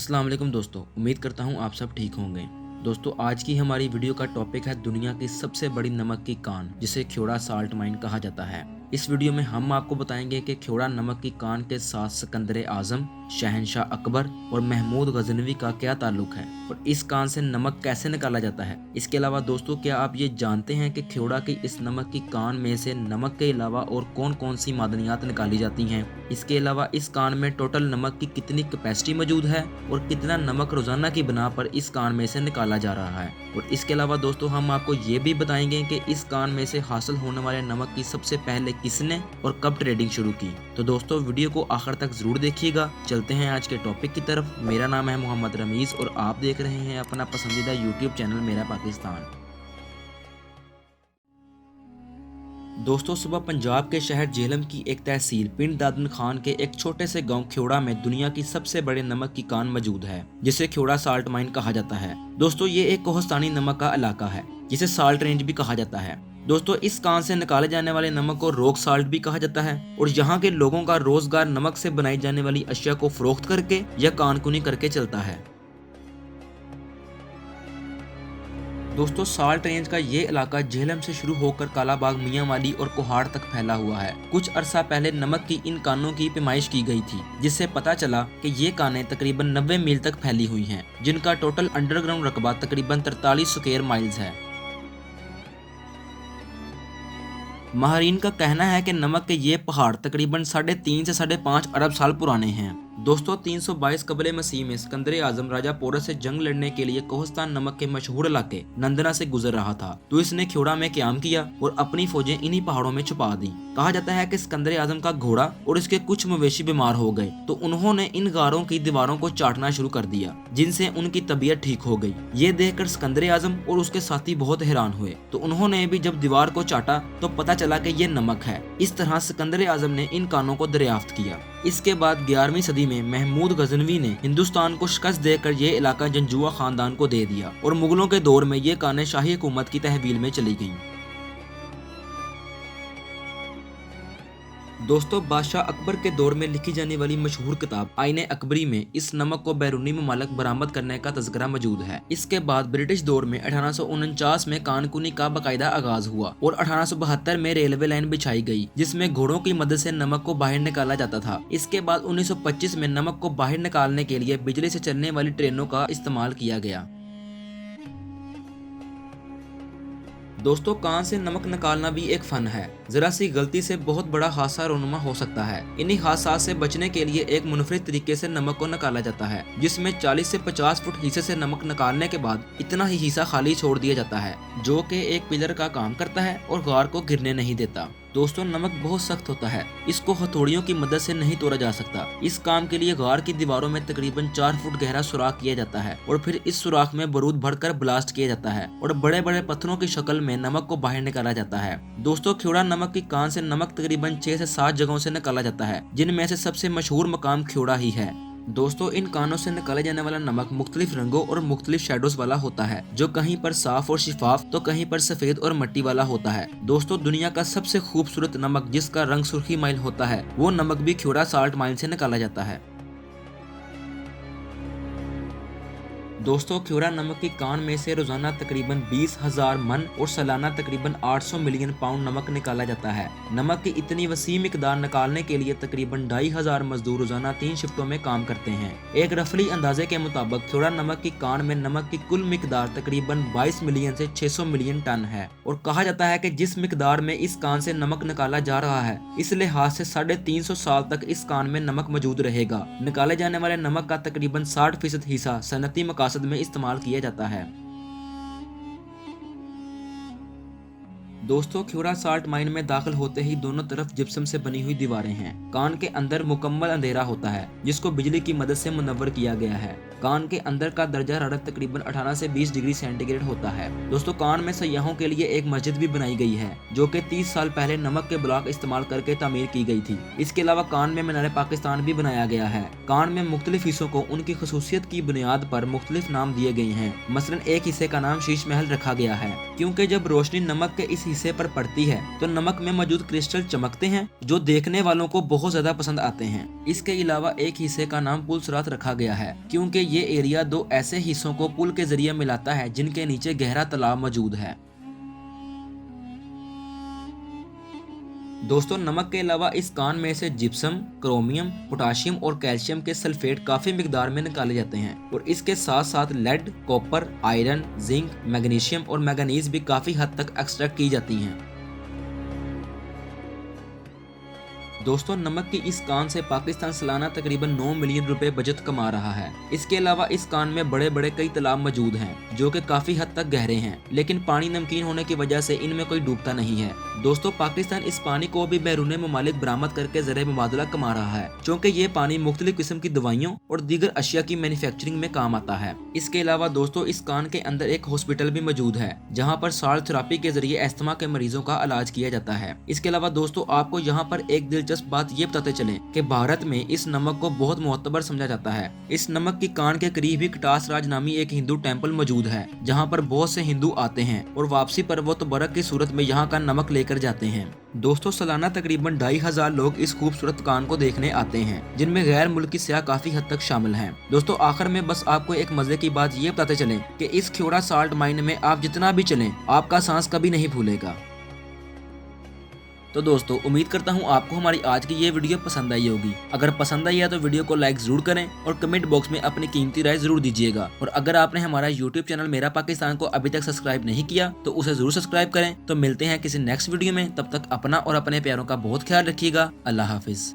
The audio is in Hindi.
अस्सलाम वालेकुम दोस्तों, उम्मीद करता हूँ आप सब ठीक होंगे। दोस्तों, आज की हमारी वीडियो का टॉपिक है दुनिया की सबसे बड़ी नमक की कान, जिसे ख्योड़ा साल्ट माइन कहा जाता है। इस वीडियो में हम आपको बताएंगे कि ख्योड़ा नमक की कान के साथ सिकंदर आजम, शहनशाह अकबर और महमूद गजनवी का क्या ताल्लुक है और इस कान से नमक कैसे निकाला जाता है। इसके अलावा दोस्तों, क्या आप ये जानते हैं कि ख्योड़ा की इस नमक की कान में से नमक के अलावा और कौन कौन सी मादनियात निकाली जाती हैं। इसके अलावा इस कान में टोटल नमक की कितनी कैपेसिटी मौजूद है और कितना नमक रोजाना की बिना पर इस कान में से निकाला जा रहा है। और इसके अलावा दोस्तों, हम आपको ये भी बताएंगे कि इस कान में से हासिल होने वाले नमक की सबसे पहले किसने और कब ट्रेडिंग शुरू की। तो दोस्तों, वीडियो को आखिर तक जरूर देखिएगा। चलते हैं आज के टॉपिक की तरफ। मेरा नाम है मोहम्मद रमीज और आप देख रहे हैं अपना पसंदीदा यूट्यूब चैनल मेरा पाकिस्तान। दोस्तों, सुबह पंजाब के शहर झेलम की एक तहसील पिंड दादन खान के एक छोटे से गांव ख्योड़ा में दुनिया की सबसे बड़े नमक की कान मौजूद है, जिसे ख्योड़ा साल्ट माइन कहा जाता है। दोस्तों, ये एक कोहस्तानी नमक का इलाका है जिसे साल्ट रेंज भी कहा जाता है। दोस्तों, इस कान से निकाले जाने वाले नमक को रॉक साल्ट भी कहा जाता है और यहाँ के लोगों का रोजगार नमक से बनाई जाने वाली अशिया को फरोख्त करके या कानकुनी करके चलता है। दोस्तों, साल्ट रेंज का ये इलाका झेलम से शुरू होकर कालाबाग, मियांवाली और कोहाड़ तक फैला हुआ है। कुछ अरसा पहले नमक की इन कानों की पैमाइश की गई थी, जिससे पता चला कि ये कानें तकरीबन 90 मील तक फैली हुई हैं, जिनका टोटल अंडरग्राउंड रकबा तकरीबन 43 स्क्वायर माइल्स है। माहरीन का कहना है कि नमक के ये पहाड़ तकरीबन 3.5 से 5.5 अरब साल पुराने हैं। दोस्तों, 322 कबले मसीह में सिकंदर आजम राजा पोरस से जंग लड़ने के लिए कोहस्तान नमक के मशहूर इलाके नंदना से गुजर रहा था, तो इसने ख्योड़ा में क्याम किया और अपनी फौजें इन्हीं पहाड़ों में छुपा दी। कहा जाता है कि सिकंदर आजम का घोड़ा और इसके कुछ मवेशी बीमार हो गए, तो उन्होंने इन गारों की दीवारों को चाटना शुरू कर दिया, जिनसे उनकी तबीयत ठीक हो गई। ये देखकर सिकंदर आजम और उसके साथी बहुत हैरान हुए, तो उन्होंने भी जब दीवार को चाटा तो पता चला कि ये नमक है। इस तरह सिकंदर आजम ने इन कानों को दरियाफ्त किया। इसके बाद 11वीं सदी में महमूद गजनवी ने हिंदुस्तान को शिकस्त देकर ये इलाका जंजुआ खानदान को दे दिया और मुगलों के दौर में ये कानें शाही हुकूमत की तहवील में चली गईं। दोस्तों, बादशाह अकबर के दौर में लिखी जाने वाली मशहूर किताब आईने अकबरी में इस नमक को बैरूनी ममालिक बरामद करने का तज़किरा मौजूद है। इसके बाद ब्रिटिश दौर में 1849 में कानकुनी का बाकायदा आगाज हुआ और 1872 में रेलवे लाइन बिछाई गई, जिसमें घोड़ों की मदद से नमक को बाहर निकाला जाता था। इसके बाद 1925 में नमक को बाहर निकालने के लिए बिजली से चलने वाली ट्रेनों का इस्तेमाल किया गया। दोस्तों, कान से नमक निकालना भी एक फन है। जरा सी गलती से बहुत बड़ा हादसा रोनुमा हो सकता है। इन्हीं हादसा से बचने के लिए एक मुनफरिद तरीके से नमक को निकाला जाता है, जिसमें 40 से 50 फुट हिस्से से नमक निकालने के बाद इतना ही हिस्सा खाली छोड़ दिया जाता है, जो कि एक पिलर का काम करता है और गार को गिरने नहीं देता। दोस्तों, नमक बहुत सख्त होता है, इसको हथौड़ियों की मदद से नहीं तोड़ा जा सकता। इस काम के लिए गार की दीवारों में तकरीबन 4 फुट गहरा सुराख किया जाता है और फिर इस सुराख में बारूद भरकर ब्लास्ट किया जाता है और बड़े बड़े पत्थरों की शक्ल में नमक को बाहर निकाला जाता है। दोस्तों, ख्योड़ा नमक की कान से नमक तकरीबन 6 से 7 जगहों से निकाला जाता है, जिनमें से सबसे मशहूर मकाम ख्योड़ा ही है। दोस्तों, इन कानों से निकाले जाने वाला नमक मुख्तलिफ रंगों और मुख्तलिफ शेडोज वाला होता है, जो कहीं पर साफ और शिफाफ तो कहीं पर सफेद और मट्टी वाला होता है। दोस्तों, दुनिया का सबसे खूबसूरत नमक जिसका रंग सुर्खी माइल होता है, वो नमक भी ख्योड़ा साल्ट माइन से निकाला जाता है। दोस्तों, ख्योड़ा नमक की कान में से रोजाना तकरीबन 20,000 मन और सालाना तकरीबन 800 मिलियन पाउंड नमक निकाला जाता है। नमक की इतनी वसी मिकदार निकालने के लिए तकरीबन 2,500 मजदूर रोजाना 3 शिफ्टों में काम करते हैं। एक रफली अंदाजे के मुताबिक ख्योड़ा नमक की कान में नमक की कुल मिकदार तकरीबन 22 मिलियन से 600 मिलियन टन है और कहा जाता है कि जिस मिकदार में इस कान से नमक निकाला जा रहा है, इस लिहाज से 350 साल तक इस कान में नमक मौजूद रहेगा। निकाले जाने वाले नमक का तकरीबन 60% हिस्सा सनती मकासद में इस्तेमाल किया जाता है। दोस्तों, ख्योड़ा साल्ट माइन में दाखिल होते ही दोनों तरफ जिप्सम से बनी हुई दीवारें हैं। कान के अंदर मुकम्मल अंधेरा होता है, जिसको बिजली की मदद से मुनव्वर किया गया है। कान के अंदर का दर्जा हरारत तकरीबन 18 से 20 डिग्री सेंटीग्रेड होता है। दोस्तों, कान में सयाहों के लिए एक मस्जिद भी बनाई गई है, जो कि 30 साल पहले नमक के ब्लॉक इस्तेमाल करके तामीर की गई थी। इसके अलावा कान में मीनार पाकिस्तान भी बनाया गया है। कान में मुख्तलिफ हिस्सों को उनकी खसूसियत की बुनियाद पर मुख्तलिफ नाम दिए गए हैं। मसलन एक हिस्से का नाम शीश महल रखा गया है, क्योंकि जब रोशनी नमक के इस हिस्से पर पड़ती है तो नमक में मौजूद क्रिस्टल चमकते हैं, जो देखने वालों को बहुत ज्यादा पसंद आते हैं। इसके अलावा एक हिस्से का नाम पुलसरात रखा गया है क्योंकि ये एरिया दो ऐसे हिस्सों को पुल के जरिए मिलाता है जिनके नीचे गहरा तालाब मौजूद है। दोस्तों, नमक के अलावा इस कान में से जिप्सम, क्रोमियम, पोटाशियम और कैल्शियम के सल्फेट काफी मिकदार में निकाले जाते हैं और इसके साथ साथ lead, copper, iron, zinc, magnesium और मैंगनीज भी काफी हद तक एक्सट्रैक्ट की जाती हैं। दोस्तों, नमक की इस कान से पाकिस्तान सालाना तकरीबन 9 मिलियन रुपए बचत कमा रहा है। इसके अलावा इस कान में बड़े बड़े कई तालाब मौजूद हैं जो कि काफी हद तक गहरे हैं, लेकिन पानी नमकीन होने की वजह से इनमें कोई डूबता नहीं है। दोस्तों, पाकिस्तान इस पानी को भी बैरून ममालिक बरामद करके ज़रिए मुबादला कमा रहा है क्योंकि ये पानी मुख्तलिफ किस्म की दवाइयों और दीगर अशिया की मैन्युफैक्चरिंग में काम आता है। इसके अलावा दोस्तों, इस कान के अंदर एक हॉस्पिटल भी मौजूद है जहाँ पर साल्ट थेरेपी के जरिए अस्थमा के मरीजों का इलाज किया जाता है। इसके अलावा दोस्तों, आपको यहाँ पर एक दिलचस्प बात ये बताते चलें कि भारत में इस नमक को बहुत मोतबर समझा जाता है। इस नमक की कान के करीब ही कटास राज नामी एक हिंदू टेम्पल मौजूद है जहाँ पर बहुत से हिंदू आते हैं और वापसी पर वो तबरक की सूरत में यहाँ का नमक लेकर जाते हैं। दोस्तों, सालाना तकरीबन 2500 लोग इस खूबसूरत कान को देखने आते हैं, जिनमें गैर मुल्की सयाह काफी हद तक शामिल हैं। दोस्तों, आखिर में बस आपको एक मजे की बात ये बताते चलें कि इस ख्योड़ा साल्ट माइन में आप जितना भी चलें, आपका सांस कभी नहीं भूलेगा। तो दोस्तों, उम्मीद करता हूँ आपको हमारी आज की ये वीडियो पसंद आई होगी। अगर पसंद आई है तो वीडियो को लाइक जरूर करें और कमेंट बॉक्स में अपनी कीमती राय जरूर दीजिएगा। और अगर आपने हमारा यूट्यूब चैनल मेरा पाकिस्तान को अभी तक सब्सक्राइब नहीं किया तो उसे जरूर सब्सक्राइब करें। तो मिलते हैं किसी नेक्स्ट वीडियो में, तब तक अपना और अपने प्यारों का बहुत ख्याल रखिएगा। अल्लाह हाफिज।